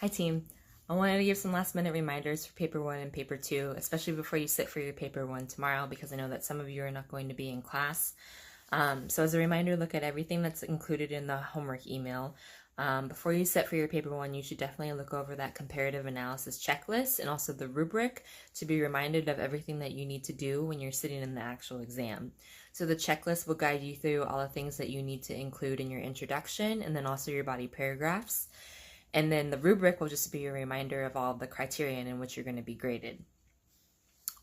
Hi team. I wanted to give some last minute reminders for paper one and paper two, especially before you sit for your paper one tomorrow, because I know that some of you are not going to be in class. So as a reminder, look at everything that's included in the homework email. Before you sit for your paper one, you should definitely look over that comparative analysis checklist and also the rubric to be reminded of everything that you need to do when you're sitting in the actual exam. So the checklist will guide you through all the things that you need to include in your introduction and then also your body paragraphs. And then the rubric will just be a reminder of all the criterion in which you're going to be graded.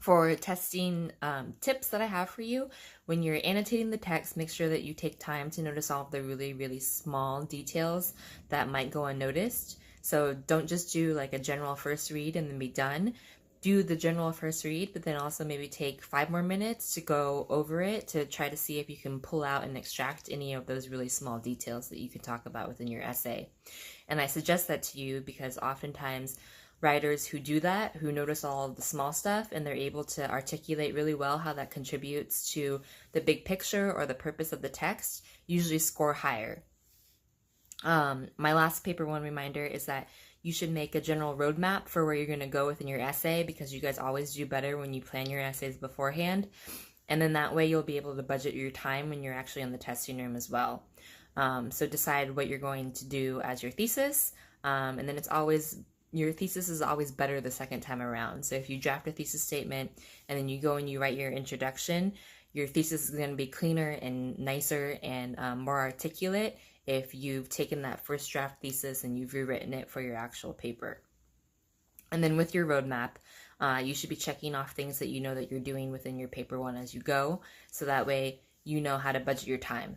For testing tips that I have for you, when you're annotating the text, make sure that you take time to notice all of the really, really small details that might go unnoticed. So don't just do like a general first read and then be done. Do the general first read, but then also maybe take 5 more minutes to go over it to try to see if you can pull out and extract any of those really small details that you can talk about within your essay. And I suggest that to you because oftentimes writers who do that, who notice all of the small stuff and they're able to articulate really well how that contributes to the big picture or the purpose of the text, usually score higher. My last paper one reminder is that you should make a general roadmap for where you're going to go within your essay, because you guys always do better when you plan your essays beforehand. And then that way you'll be able to budget your time when you're actually in the testing room as well. So decide what you're going to do as your thesis. And then your thesis is always better the second time around. So if you draft a thesis statement and then you go and you write your introduction, your thesis is going to be cleaner and nicer and more articulate if you've taken that first draft thesis and you've rewritten it for your actual paper. And then with your roadmap, you should be checking off things that you know that you're doing within your paper one as you go, so that way you know how to budget your time.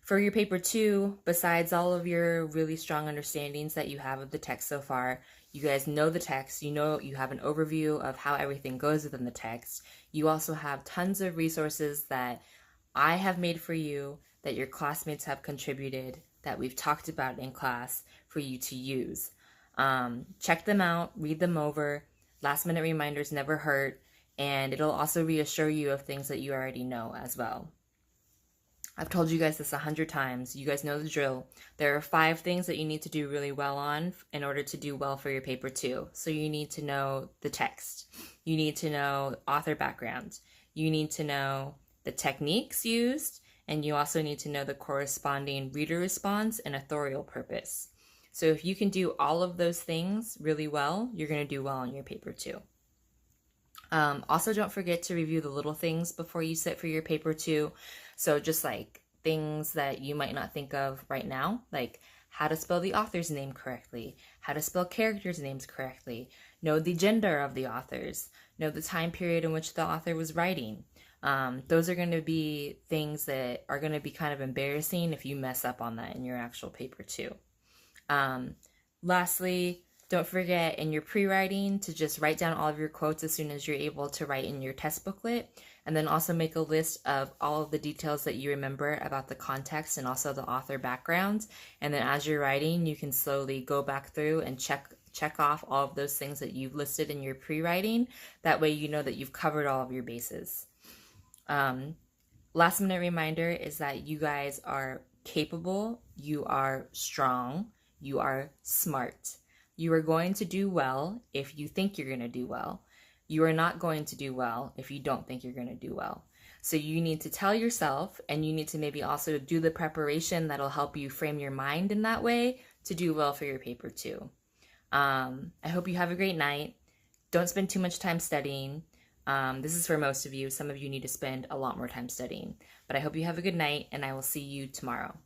For your paper two, besides all of your really strong understandings that you have of the text so far, you guys know the text, you know you have an overview of how everything goes within the text. You also have tons of resources that I have made for you, that your classmates have contributed, that we've talked about in class for you to use. Check them out, read them over. Last minute reminders never hurt, and it'll also reassure you of things that you already know as well. I've told you guys this 100 times. You guys know the drill. There are 5 things that you need to do really well on in order to do well for your paper 2. So you need to know the text. You need to know author background. You need to know the techniques used, and you also need to know the corresponding reader response and authorial purpose. So if you can do all of those things really well, you're going to do well on your paper 2. Also, don't forget to review the little things before you sit for your paper 2. So just like things that you might not think of right now, like how to spell the author's name correctly, how to spell characters' names correctly, know the gender of the authors, know the time period in which the author was writing. Those are going to be things that are going to be kind of embarrassing if you mess up on that in your actual paper 2. Lastly, don't forget in your pre-writing to just write down all of your quotes as soon as you're able to write in your test booklet, and then also make a list of all of the details that you remember about the context and also the author background. And then as you're writing, you can slowly go back through and check off all of those things that you've listed in your pre-writing. That way you know that you've covered all of your bases. Last minute reminder is that you guys are capable, you are strong, you are smart. You are going to do well if you think you're going to do well. You are not going to do well if you don't think you're going to do well. So you need to tell yourself, and you need to maybe also do the preparation that'll help you frame your mind in that way to do well for your paper 2. I hope you have a great night. Don't spend too much time studying. This is for most of you. Some of you need to spend a lot more time studying. But I hope you have a good night, and I will see you tomorrow.